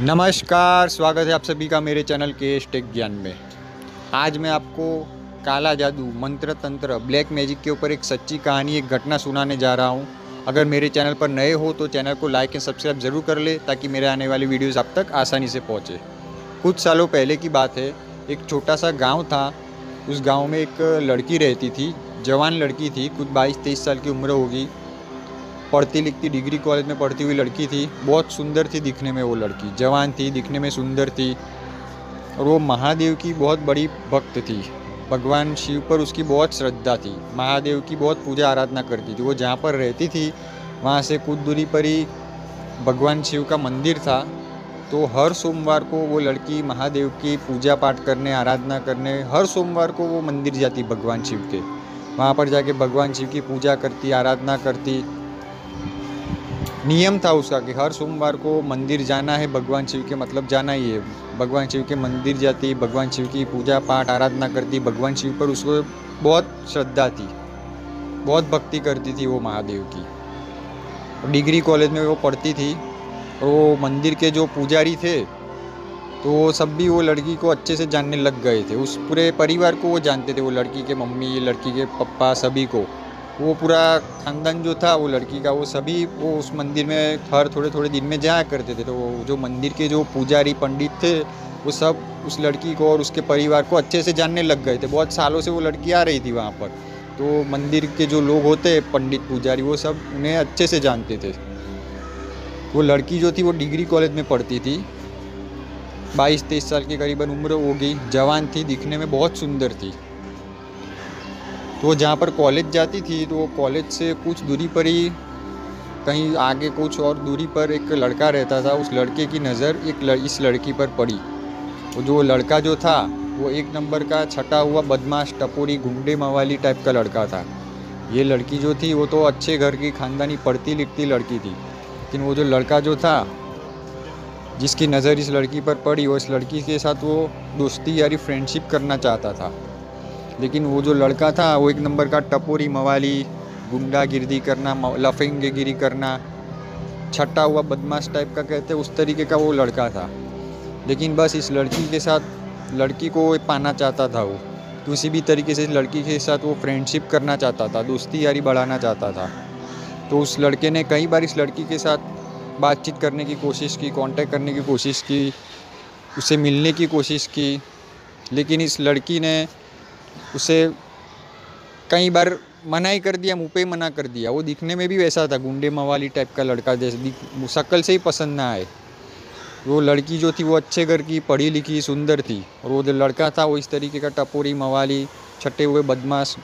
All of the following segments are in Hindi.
नमस्कार, स्वागत है आप सभी का मेरे चैनल के टेक ज्ञान में। आज मैं आपको काला जादू, मंत्र तंत्र, ब्लैक मैजिक के ऊपर एक सच्ची कहानी, एक घटना सुनाने जा रहा हूँ। अगर मेरे चैनल पर नए हो तो चैनल को लाइक एंड सब्सक्राइब ज़रूर कर ले ताकि मेरे आने वाली वीडियोस आप तक आसानी से पहुँचे। कुछ सालों पहले की बात है, एक छोटा सा गाँव था। उस गाँव में एक लड़की रहती थी, जवान लड़की थी, कुछ 22-23 साल की उम्र होगी। पढ़ती लिखती डिग्री कॉलेज में पढ़ती हुई लड़की थी। बहुत सुंदर थी दिखने में वो लड़की, जवान थी, दिखने में सुंदर थी और वो महादेव की बहुत बड़ी भक्त थी। भगवान शिव पर उसकी बहुत श्रद्धा थी, महादेव की बहुत पूजा आराधना करती थी। वो जहाँ पर रहती थी वहाँ से कुछ दूरी पर ही भगवान शिव का मंदिर था। तो हर सोमवार को वो लड़की महादेव की पूजा पाठ करने, आराधना करने हर सोमवार को वो मंदिर जाती भगवान शिव के। वहाँ पर जाके भगवान शिव की पूजा करती, आराधना करती। नियम था उसका कि हर सोमवार को मंदिर जाना है भगवान शिव के, मतलब जाना ही है। भगवान शिव के मंदिर जाती, भगवान शिव की पूजा पाठ आराधना करती। भगवान शिव पर उसको बहुत श्रद्धा थी, बहुत भक्ति करती थी वो महादेव की। डिग्री कॉलेज में वो पढ़ती थी और वो मंदिर के जो पुजारी थे तो वो सब भी वो लड़की को अच्छे से जानने लग गए थे। उस पूरे परिवार को वो जानते थे, वो लड़की के मम्मी, लड़की के पापा, सभी को। वो पूरा खानदान जो था वो लड़की का, वो सभी वो उस मंदिर में हर थोड़े थोड़े दिन में जाया करते थे। तो वो जो मंदिर के जो पुजारी पंडित थे वो सब उस लड़की को और उसके परिवार को अच्छे से जानने लग गए थे। बहुत सालों से वो लड़की आ रही थी वहाँ पर, तो मंदिर के जो लोग होते पंडित पुजारी वो सब उन्हें अच्छे से जानते थे। वो लड़की जो थी वो डिग्री कॉलेज में पढ़ती थी, 22-23 साल की करीबन उम्र होगी, जवान थी, दिखने में बहुत सुंदर थी। तो वो जहाँ पर कॉलेज जाती थी तो वो कॉलेज से कुछ दूरी पर ही, कहीं आगे कुछ और दूरी पर एक लड़का रहता था। उस लड़के की नज़र इस लड़की पर पड़ी। वो जो लड़का जो था वो एक नंबर का छटा हुआ बदमाश, टपोरी, गुंडे मवाली टाइप का लड़का था। ये लड़की जो थी वो तो अच्छे घर की, खानदानी, पढ़ती लिखती लड़की थी, लेकिन वो जो लड़का जो था जिसकी नज़र इस लड़की पर पड़ी, वो इस लड़की के साथ वो दोस्ती यारी, फ्रेंडशिप करना चाहता था। लेकिन वो जो लड़का था वो एक नंबर का टपोरी, मवाली, गुंडागिर्दी करना, लफंगेगिरी करना, छटा हुआ बदमाश टाइप का कहते उस तरीके का वो लड़का था। लेकिन बस इस लड़की के साथ, लड़की को पाना चाहता था वो, किसी भी तरीके से इस लड़की के साथ वो फ्रेंडशिप करना चाहता था, दोस्ती यारी बढ़ाना चाहता था। तो उस लड़के ने कई बार इस लड़की के साथ बातचीत करने की कोशिश की, कांटेक्ट करने की कोशिश की, उससे मिलने की कोशिश की, लेकिन इस लड़की ने उसे कई बार मना ही कर दिया, मुँह पे ही मना कर दिया। वो दिखने में भी वैसा था, गुंडे मवाली टाइप का लड़का, जैसे शक्ल से ही पसंद ना आए। वो लड़की जो थी वो अच्छे घर की, पढ़ी लिखी, सुंदर थी, और वो जो लड़का था वो इस तरीके का टपोरी, मवाली, छटे हुए बदमाश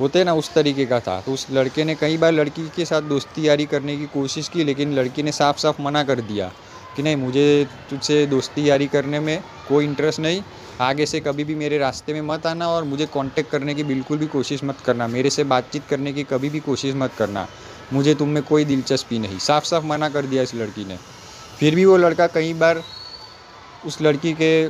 होते ना, उस तरीके का था। तो उस लड़के ने कई बार लड़की के साथ दोस्ती यारी करने की कोशिश की, लेकिन लड़की ने साफ साफ मना कर दिया कि नहीं, मुझे तुझसे दोस्ती यारी करने में कोई इंटरेस्ट नहीं, आगे से कभी भी मेरे रास्ते में मत आना और मुझे कांटेक्ट करने की बिल्कुल भी कोशिश मत करना, मेरे से बातचीत करने की कभी भी कोशिश मत करना, मुझे तुम में कोई दिलचस्पी नहीं। साफ साफ मना कर दिया इस लड़की ने। फिर भी वो लड़का कई बार उस लड़की के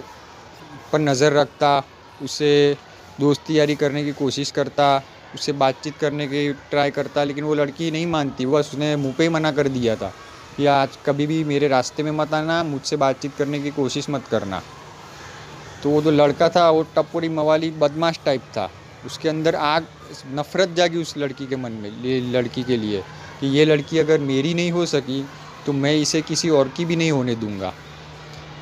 पर नज़र रखता, उससे दोस्ती यारी करने की कोशिश करता, उससे बातचीत करने की ट्राई करता, लेकिन वो लड़की नहीं मानती। बस उसने मुँह पे ही मना कर दिया था कि आज कभी भी मेरे रास्ते में मत आना, मुझसे बातचीत करने की कोशिश मत करना। तो वो जो लड़का था वो टपोरी, मवाली, बदमाश टाइप था। उसके अंदर आग, नफ़रत जागी उस लड़की के मन में, लड़की के लिए, कि ये लड़की अगर मेरी नहीं हो सकी तो मैं इसे किसी और की भी नहीं होने दूंगा।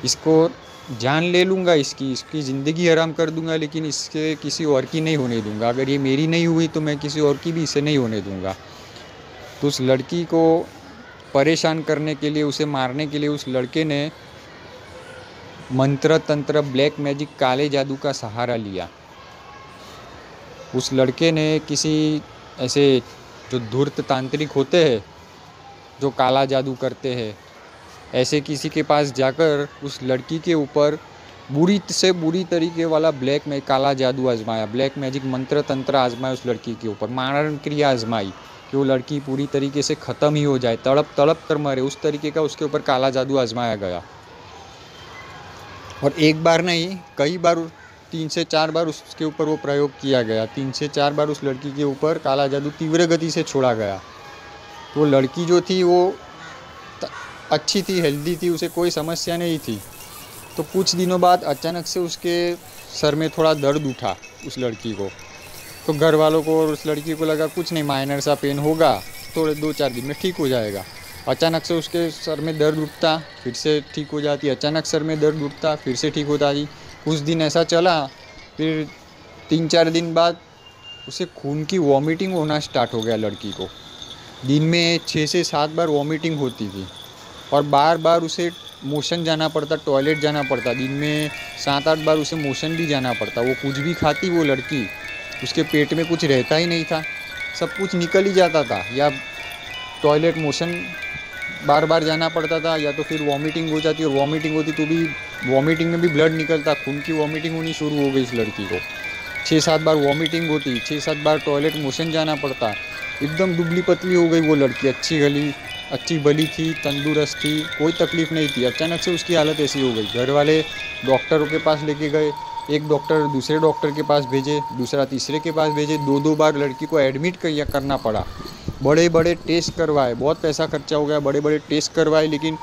इसको जान ले लूँगा, इसकी ज़िंदगी हराम कर दूंगा, लेकिन इसके किसी और की नहीं होने दूंगा। अगर ये मेरी नहीं हुई तो मैं किसी और की भी इसे नहीं होने दूंगा। तो उस लड़की को परेशान करने के लिए, उसे मारने के लिए उस लड़के ने मंत्र तंत्र, ब्लैक मैजिक, काले जादू का सहारा लिया। उस लड़के ने किसी ऐसे जो धूर्त तांत्रिक होते हैं, जो काला जादू करते हैं, ऐसे किसी के पास जाकर उस लड़की के ऊपर बुरी से बुरी तरीके वाला ब्लैक में काला जादू आजमाया, ब्लैक मैजिक, मंत्र तंत्र आजमाया उस लड़की के ऊपर, मारण क्रिया आजमाई कि वो लड़की पूरी तरीके से ख़त्म ही हो जाए, तड़प तड़प कर मरे, उस तरीके का उसके ऊपर काला जादू आजमाया गया। और एक बार नहीं, कई बार, 3 से 4 बार उसके ऊपर वो प्रयोग किया गया। 3 से 4 बार उस लड़की के ऊपर काला जादू तीव्र गति से छोड़ा गया। तो लड़की जो थी वो अच्छी थी, हेल्दी थी, उसे कोई समस्या नहीं थी। तो कुछ दिनों बाद अचानक से उसके सर में थोड़ा दर्द उठा उस लड़की को। तो घर वालों को और उस लड़की को लगा कुछ नहीं, माइनर सा पेन होगा, थोड़े 2-4 दिन में ठीक हो जाएगा। अचानक से उसके सर में दर्द उठता, फिर से ठीक हो जाती, अचानक सर में दर्द उठता, फिर से ठीक होता जी। कुछ दिन ऐसा चला, फिर 3-4 दिन बाद उसे खून की वॉमिटिंग होना स्टार्ट हो गया लड़की को। दिन में 6 से 7 बार वॉमिटिंग होती थी और बार बार उसे मोशन जाना पड़ता, टॉयलेट जाना पड़ता। दिन में 7-8 बार उसे मोशन भी जाना पड़ता। वो कुछ भी खाती वो लड़की, उसके पेट में कुछ रहता ही नहीं था, सब कुछ निकल ही जाता था। या टॉयलेट मोशन बार बार जाना पड़ता था, या तो फिर वॉमिटिंग हो जाती, और वॉमिटिंग होती तो भी वॉमिटिंग में भी ब्लड निकलता, खून की वॉमिटिंग होनी शुरू हो गई इस लड़की को। 6-7 बार वॉमिटिंग होती, 6-7 बार टॉयलेट मोशन जाना पड़ता। एकदम दुबली पतली हो गई वो लड़की। अच्छी भली थी, तंदुरुस्त थी, कोई तकलीफ नहीं थी। अचानक से उसकी हालत ऐसी हो गई। घर वाले डॉक्टरों के पास लेके गए, एक डॉक्टर दूसरे डॉक्टर के पास भेजे, दूसरा तीसरे के पास भेजे, 2-2 बार लड़की को एडमिट करना पड़ा। बड़े बड़े टेस्ट करवाए, बहुत पैसा खर्चा हो गया, बड़े बड़े टेस्ट करवाए, लेकिन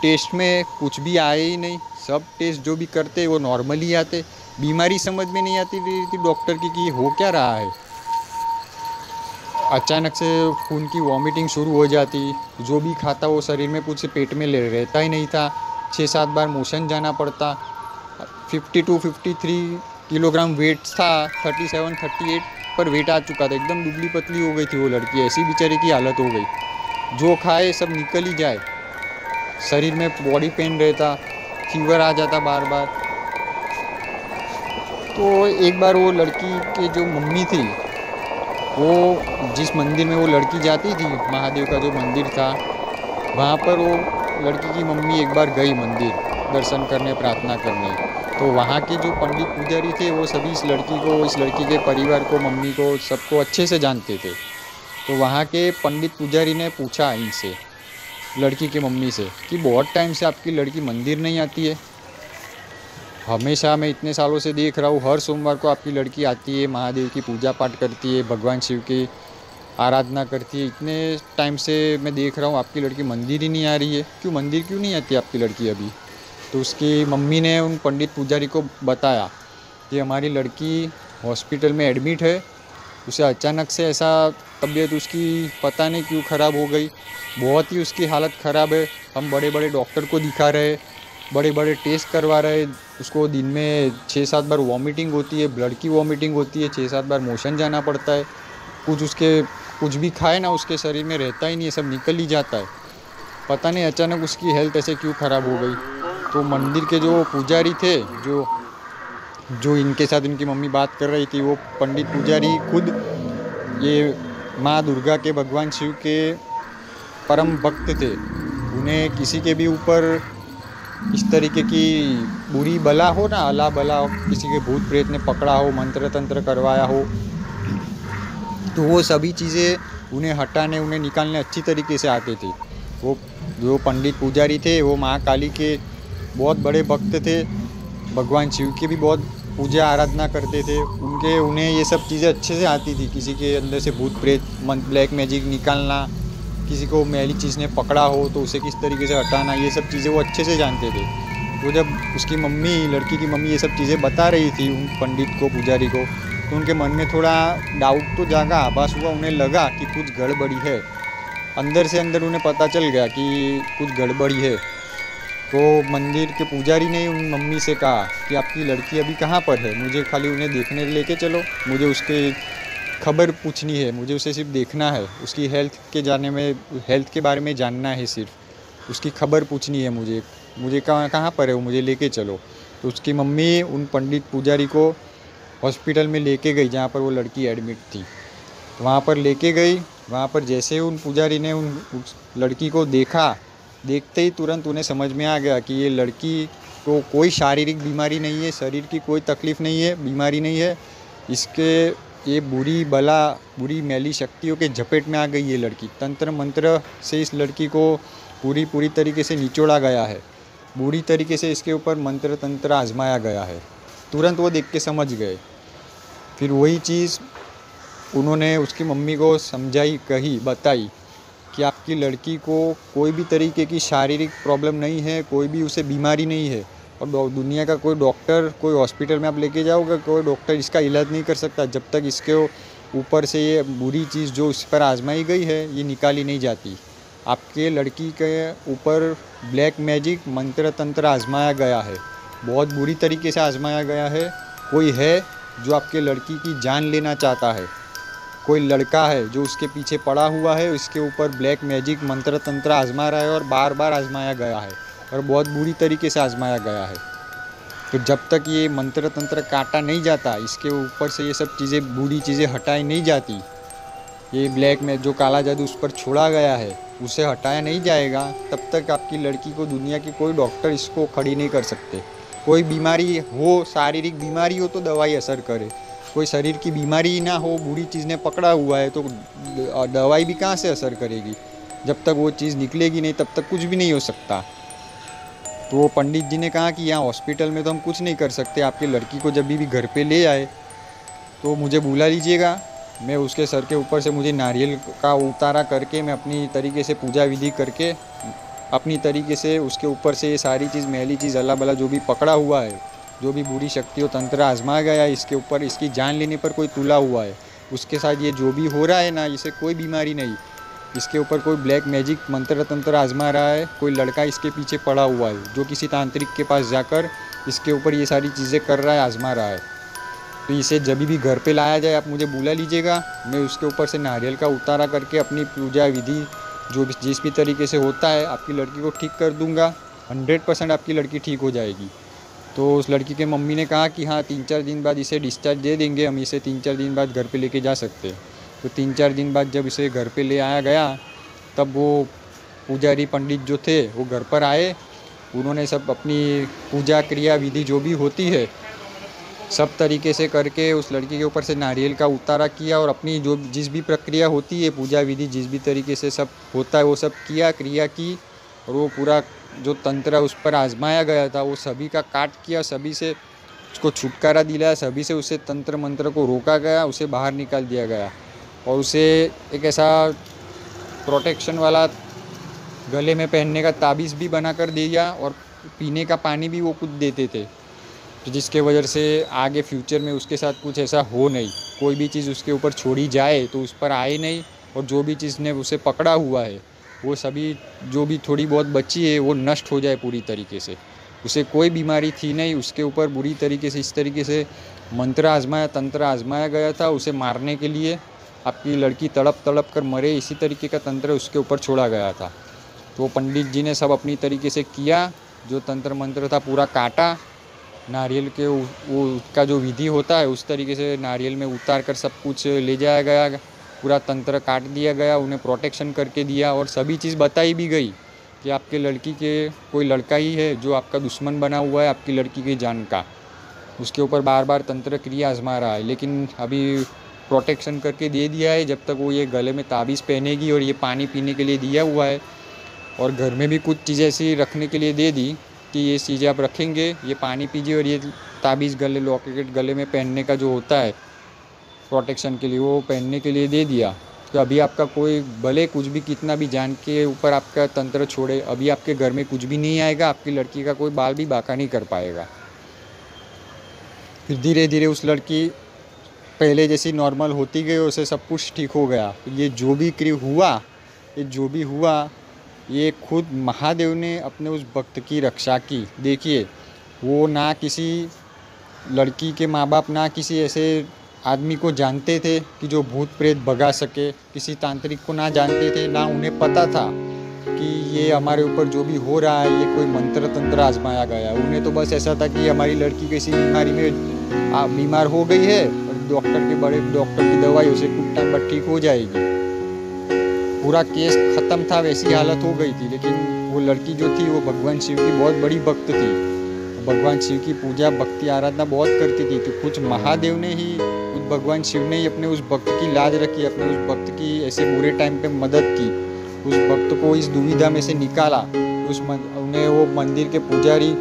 टेस्ट में कुछ भी आए ही नहीं। सब टेस्ट जो भी करते वो नॉर्मल ही आते। बीमारी समझ में नहीं आती थी डॉक्टर की कि हो क्या रहा है। अचानक से खून की वॉमिटिंग शुरू हो जाती, जो भी खाता वो शरीर में कुछ पेट में ले रहता ही नहीं था। 6-7 बार मोशन जाना पड़ता। 52-53 किलोग्राम वेट था, 37-38 पर वेट आ चुका था। एकदम दुबली पतली हो गई थी वो लड़की। ऐसी बेचारी की हालत हो गई, जो खाए सब निकल ही जाए। शरीर में बॉडी पेन रहता, फीवर आ जाता बार बार। तो एक बार वो लड़की के जो मम्मी थी, वो जिस मंदिर में वो लड़की जाती थी, महादेव का जो मंदिर था, वहाँ पर वो लड़की की मम्मी एक बार गई मंदिर दर्शन करने, प्रार्थना करने। तो वहाँ के जो पंडित पुजारी थे वो सभी इस लड़की को, इस लड़की के परिवार को, मम्मी को, सबको अच्छे से जानते थे। तो वहाँ के पंडित पुजारी ने पूछा इनसे, लड़की की मम्मी से, कि बहुत टाइम से आपकी लड़की मंदिर नहीं आती है। हमेशा मैं इतने सालों से देख रहा हूँ, हर सोमवार को आपकी लड़की आती है, महादेव की पूजा पाठ करती है, भगवान शिव की आराधना करती है। इतने टाइम से मैं देख रहा हूँ आपकी लड़की मंदिर ही नहीं आ रही है, मंदिर क्यों नहीं आती आपकी लड़की अभी? तो उसकी मम्मी ने उन पंडित पुजारी को बताया कि हमारी लड़की हॉस्पिटल में एडमिट है, उसे अचानक से ऐसा तबीयत उसकी पता नहीं क्यों ख़राब हो गई, बहुत ही उसकी हालत ख़राब है। हम बड़े बड़े डॉक्टर को दिखा रहे, बड़े बड़े टेस्ट करवा रहे, उसको दिन में 6-7 बार वॉमिटिंग होती है, ब्लड की वॉमिटिंग होती है, 6-7 बार मोशन जाना पड़ता है। कुछ भी खाए ना उसके शरीर में रहता ही नहीं है, सब निकल ही जाता है। पता नहीं अचानक उसकी हेल्थ ऐसे क्यों ख़राब हो गई। तो मंदिर के जो पुजारी थे, जो इनके साथ इनकी मम्मी बात कर रही थी, वो पंडित पुजारी खुद ये माँ दुर्गा के, भगवान शिव के परम भक्त थे। उन्हें किसी के भी ऊपर इस तरीके की बुरी बला हो ना, अला बला हो, किसी के भूत प्रेत ने पकड़ा हो, मंत्र तंत्र करवाया हो, तो वो सभी चीज़ें उन्हें हटाने, उन्हें निकालने अच्छी तरीके से आते थे। वो जो पंडित पुजारी थे वो महाकाली के बहुत बड़े भक्त थे, भगवान शिव की भी बहुत पूजा आराधना करते थे। उन्हें ये सब चीज़ें अच्छे से आती थी। किसी के अंदर से भूत प्रेत, ब्लैक मैजिक निकालना, किसी को मैली चीज़ ने पकड़ा हो तो उसे किस तरीके से हटाना, ये सब चीज़ें वो अच्छे से जानते थे। तो जब उसकी मम्मी, लड़की की मम्मी ये सब चीज़ें बता रही थी उन पंडित को, पुजारी को, तो उनके मन में थोड़ा डाउट तो जागा, आभास हुआ, उन्हें लगा कि कुछ गड़बड़ी है। अंदर से अंदर उन्हें पता चल गया कि कुछ गड़बड़ी है। तो मंदिर के पुजारी ने उन मम्मी से कहा कि आपकी लड़की अभी कहाँ पर है, मुझे खाली उन्हें देखने लेके चलो, मुझे उसके खबर पूछनी है, मुझे उसे सिर्फ देखना है, उसकी हेल्थ के बारे में जानना है, सिर्फ उसकी खबर पूछनी है मुझे कहाँ पर है वो, मुझे लेके चलो। तो उसकी मम्मी उन पंडित पुजारी को हॉस्पिटल में लेके गई जहाँ पर वो लड़की एडमिट थी। तो वहाँ पर लेके गई। वहाँ पर जैसे उन पुजारी ने उस लड़की को देखा, देखते ही तुरंत उन्हें समझ में आ गया कि ये लड़की को कोई शारीरिक बीमारी नहीं है, शरीर की कोई तकलीफ़ नहीं है, बीमारी नहीं है, इसके ये बुरी मैली शक्तियों के झपेट में आ गई ये लड़की। तंत्र मंत्र से इस लड़की को पूरी तरीके से निचोड़ा गया है, बुरी तरीके से इसके ऊपर मंत्र तंत्र आजमाया गया है। तुरंत वो देख के समझ गए। फिर वही चीज़ उन्होंने उसकी मम्मी को समझाई, कही, बताई। कि आपकी लड़की को कोई भी तरीके की शारीरिक प्रॉब्लम नहीं है, कोई भी उसे बीमारी नहीं है, और दुनिया का कोई डॉक्टर, कोई हॉस्पिटल में आप लेके जाओगे, कोई डॉक्टर इसका इलाज नहीं कर सकता जब तक इसके ऊपर से ये बुरी चीज़ जो इस पर आजमाई गई है ये निकाली नहीं जाती। आपके लड़की के ऊपर ब्लैक मैजिक मंत्र तंत्र आजमाया गया है, बहुत बुरी तरीके से आजमाया गया है। कोई है जो आपके लड़की की जान लेना चाहता है, कोई लड़का है जो उसके पीछे पड़ा हुआ है, इसके ऊपर ब्लैक मैजिक मंत्र तंत्र आजमा रहा है और बार बार आजमाया गया है और बहुत बुरी तरीके से आजमाया गया है। तो जब तक ये मंत्र तंत्र काटा नहीं जाता, इसके ऊपर से ये सब चीज़ें, बुरी चीज़ें हटाई नहीं जाती, ये ब्लैक में जो काला जादू उस पर छोड़ा गया है उसे हटाया नहीं जाएगा, तब तक आपकी लड़की को दुनिया की कोई डॉक्टर इसको खड़ी नहीं कर सकते। कोई बीमारी हो, शारीरिक बीमारी हो तो दवाई असर करे, कोई शरीर की बीमारी ना हो, बुरी चीज़ ने पकड़ा हुआ है तो दवाई भी कहाँ से असर करेगी। जब तक वो चीज़ निकलेगी नहीं तब तक कुछ भी नहीं हो सकता। तो वो पंडित जी ने कहा कि यहाँ हॉस्पिटल में तो हम कुछ नहीं कर सकते, आपकी लड़की को जब भी घर पे ले आए तो मुझे बुला लीजिएगा, मैं उसके सर के ऊपर से मुझे नारियल का उतारा करके मैं अपनी तरीके से पूजा विधि करके अपनी तरीके से उसके ऊपर से ये सारी चीज़, मैली चीज़, अल्लाह बला जो भी पकड़ा हुआ है, जो भी बुरी शक्ति और तंत्र आजमाया गया है, इसके ऊपर, इसकी जान लेने पर कोई तुला हुआ है, उसके साथ ये जो भी हो रहा है ना, इसे कोई बीमारी नहीं, इसके ऊपर कोई ब्लैक मैजिक मंत्र तंत्र आजमा रहा है, कोई लड़का इसके पीछे पड़ा हुआ है जो किसी तांत्रिक के पास जाकर इसके ऊपर ये सारी चीज़ें कर रहा है, आजमा रहा है। तो इसे जब भी घर पे लाया जाए आप मुझे बुला लीजिएगा, मैं उसके ऊपर से नारियल का उतारा करके अपनी पूजा विधि जो भी जिस भी तरीके से होता है आपकी लड़की को ठीक कर दूंगा। 100% आपकी लड़की ठीक हो जाएगी। तो उस लड़की के मम्मी ने कहा कि हाँ 3-4 दिन बाद इसे डिस्चार्ज दे देंगे, हम इसे 3-4 दिन बाद घर पे लेके जा सकते हैं। तो 3-4 दिन बाद जब इसे घर पे ले आया गया तब वो पुजारी पंडित जो थे वो घर पर आए, उन्होंने सब अपनी पूजा क्रिया विधि जो भी होती है सब तरीके से करके उस लड़की के ऊपर से नारियल का उतारा किया और अपनी जो जिस भी प्रक्रिया होती है, पूजा विधि जिस भी तरीके से सब होता है वो सब किया, क्रिया की, और वो पूरा जो तंत्र उस पर आजमाया गया था वो सभी का काट किया, सभी से उसको छुटकारा दिलाया, सभी से उसे तंत्र मंत्र को रोका गया, उसे बाहर निकाल दिया गया और उसे एक ऐसा प्रोटेक्शन वाला गले में पहनने का ताबीज़ भी बना कर दिया और पीने का पानी भी वो कुछ देते थे, तो जिसके वजह से आगे फ्यूचर में उसके साथ कुछ ऐसा हो नहीं, कोई भी चीज़ उसके ऊपर छोड़ी जाए तो उस पर आए नहीं, और जो भी चीज़ ने उसे पकड़ा हुआ है वो सभी जो भी थोड़ी बहुत बची है वो नष्ट हो जाए पूरी तरीके से। उसे कोई बीमारी थी नहीं, उसके ऊपर बुरी तरीके से इस तरीके से मंत्र आजमाया, तंत्र आजमाया गया था उसे मारने के लिए, आपकी लड़की तड़प तड़प कर मरे, इसी तरीके का तंत्र उसके ऊपर छोड़ा गया था। तो पंडित जी ने सब अपनी तरीके से किया, जो तंत्र मंत्र था पूरा काटा, नारियल के वो उसका जो विधि होता है उस तरीके से नारियल में उतार कर सब कुछ ले जाया गया, पूरा तंत्र काट दिया गया, उन्हें प्रोटेक्शन करके दिया और सभी चीज़ बताई भी गई कि आपके लड़की के कोई लड़का ही है जो आपका दुश्मन बना हुआ है आपकी लड़की की जान का, उसके ऊपर बार बार तंत्र क्रिया आजमा रहा है, लेकिन अभी प्रोटेक्शन करके दे दिया है, जब तक वो ये गले में ताबीज़ पहनेगी और ये पानी पीने के लिए दिया हुआ है, और घर में भी कुछ चीज़ें ऐसी रखने के लिए दे दी कि ये चीज़ें आप रखेंगे, ये पानी पीजिए और ये ताबीज़ गले, लॉकेट गले में पहनने का जो होता है प्रोटेक्शन के लिए वो पहनने के लिए दे दिया। तो अभी आपका कोई भले कुछ भी कितना भी जान के ऊपर आपका तंत्र छोड़े, अभी आपके घर में कुछ भी नहीं आएगा, आपकी लड़की का कोई बाल भी बाका नहीं कर पाएगा। फिर धीरे धीरे उस लड़की पहले जैसी नॉर्मल होती गई, उसे सब कुछ ठीक हो गया। ये जो भी हुआ ये खुद महादेव ने अपने उस भक्त की रक्षा की। देखिए वो ना किसी लड़की के माँ बाप ना किसी ऐसे आदमी को जानते थे कि जो भूत प्रेत भगा सके, किसी तांत्रिक को ना जानते थे, ना उन्हें पता था कि ये हमारे ऊपर जो भी हो रहा है ये कोई मंत्र तंत्र आजमाया गया है। उन्हें तो बस ऐसा था कि हमारी लड़की किसी बीमारी में बीमार हो गई है और बड़े डॉक्टर की दवाई उसे कुछ टाइम बाद ठीक हो जाएगी, पूरा केस ख़त्म था, वैसी हालत हो गई थी। लेकिन वो लड़की जो थी वो भगवान शिव की बहुत बड़ी भक्त थी, भगवान शिव की पूजा भक्ति आराधना बहुत करती थी। तो कुछ महादेव ने ही, कुछ भगवान शिव ने ही अपने उस भक्त की लाज रखी, अपने उस भक्त की ऐसे बुरे टाइम पे मदद की, उस भक्त को इस दुविधा में से निकाला। उन्हें वो मंदिर के पुजारी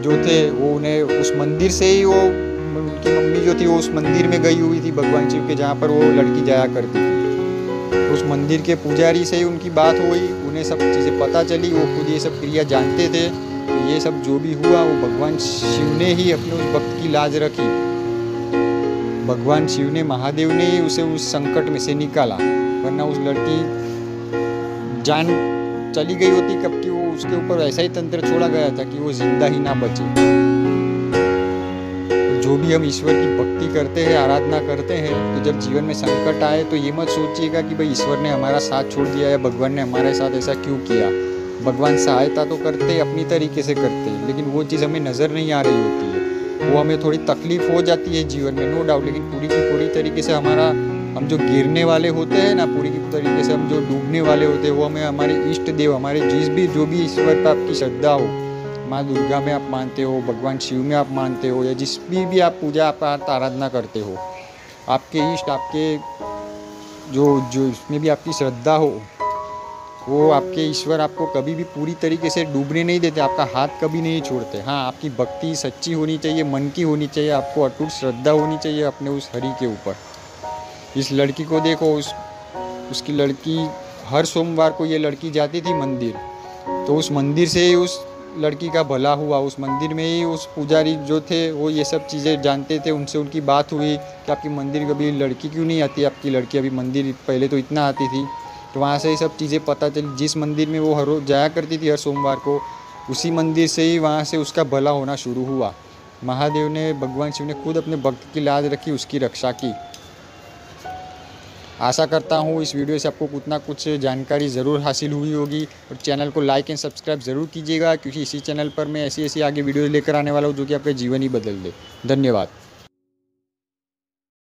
जो थे वो उन्हें उस मंदिर से ही, वो उनकी मम्मी जो थी वो उस मंदिर में गई हुई थी भगवान शिव के, जहाँ पर वो लड़की जाया करती थी। उस मंदिर के पुजारी से ही उनकी बात हुई, उन्हें सब चीज़ें पता चली, वो खुद ये सब क्रिया जानते थे। तो ये सब जो भी हुआ वो भगवान शिव ने ही अपने उस भक्त की लाज रखी। भगवान शिव ने, महादेव ने ही उसे उस संकट में से निकाला, वरना उस लड़की जान चली गई होती कब की। वो उसके ऊपर ऐसा ही तंत्र छोड़ा गया था कि वो जिंदा ही ना बचे। जो भी हम ईश्वर की भक्ति करते हैं, आराधना करते हैं, तो जब जीवन में संकट आए तो ये मत सोचिएगा कि भाई ईश्वर ने हमारा साथ छोड़ दिया है, भगवान ने हमारे साथ ऐसा क्यों किया। भगवान सहायता तो करते, अपनी तरीके से करते, लेकिन वो चीज़ हमें नज़र नहीं आ रही होती है। वो हमें थोड़ी तकलीफ हो जाती है जीवन में, नो डाउट, लेकिन पूरी की पूरी तरीके से हम जो गिरने वाले होते हैं ना, पूरी की तरीके से हम जो डूबने वाले होते हैं, वो हमें हमारे इष्ट देव, हमारे जो भी ईश्वर पर आपकी श्रद्धा हो, माँ दुर्गा में आप मानते हो, भगवान शिव में आप मानते हो, या जिस भी आप पूजा पाठ आराधना करते हो, आपके इष्ट, आपके जो इसमें भी आपकी श्रद्धा हो, वो आपके ईश्वर आपको कभी भी पूरी तरीके से डूबने नहीं देते, आपका हाथ कभी नहीं छोड़ते। हाँ, आपकी भक्ति सच्ची होनी चाहिए, मन की होनी चाहिए, आपको अटूट श्रद्धा होनी चाहिए अपने उस हरि के ऊपर। इस लड़की को देखो, उसकी लड़की हर सोमवार को ये लड़की जाती थी मंदिर, तो उस मंदिर से ही उस लड़की का भला हुआ। उस मंदिर में ही उस पुजारी जो थे वो ये सब चीज़ें जानते थे, उनसे उनकी बात हुई कि आपकी मंदिर कभी लड़की क्यों नहीं आती, आपकी लड़की अभी मंदिर पहले तो इतना आती थी। तो वहाँ से ही सब चीज़ें पता चली। जिस मंदिर में वो हर रोज़ जाया करती थी हर सोमवार को, उसी मंदिर से ही वहाँ से उसका भला होना शुरू हुआ। महादेव ने, भगवान शिव ने खुद अपने भक्त की लाज रखी, उसकी रक्षा की। आशा करता हूँ इस वीडियो से आपको कुछ ना कुछ जानकारी ज़रूर हासिल हुई होगी, और चैनल को लाइक एंड सब्सक्राइब ज़रूर कीजिएगा, क्योंकि इसी चैनल पर मैं ऐसी आगे वीडियो लेकर आने वाला हूँ जो कि आपका जीवन ही बदल दे। धन्यवाद।